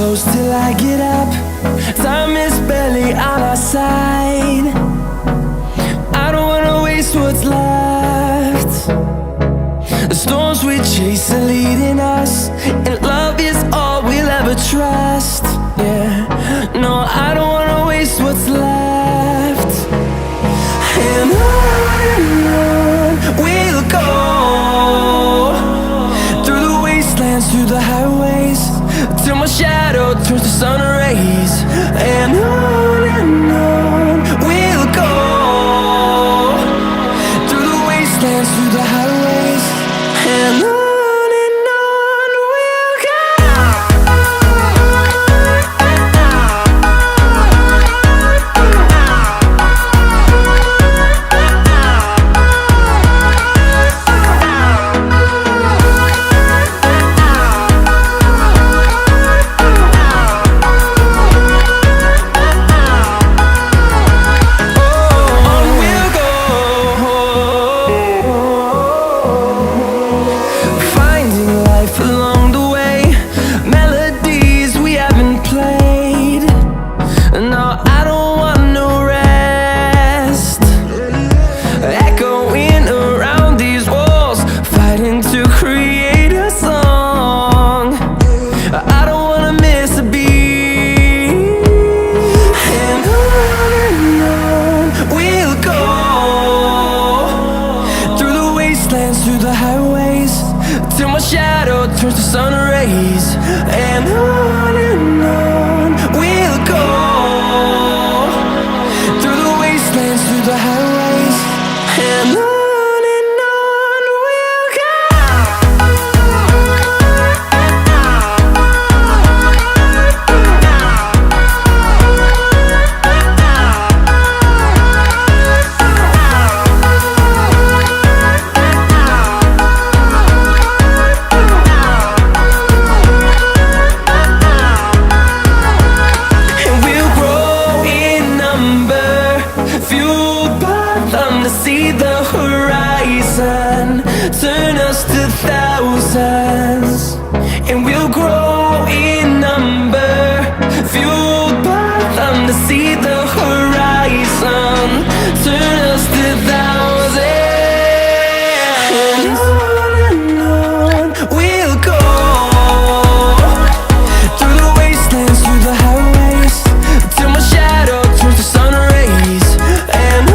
close till I get up. Time is barely on our side. I don't wanna waste what's left. The storms we chase are leading us, and love is all we'll ever trust. Yeah, no, I don't wanna waste what's left. And on we'll go, through the wastelands, through the highways, till my shadow turns to sun rays. And on we'll go, through the wastelands, through the highways, and on. Through the highways, till my shadow turns to sun rays. And on we'll go, through the wastelands, through the highways, and on. See the horizon turn us to thousands, and we'll grow in number, fueled by them to see the horizon turn us to thousands. And on we'll go, through the wastelands, through the highways, till my shadow turns to sun rays. And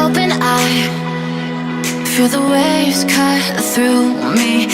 open eye, feel the waves cut through me.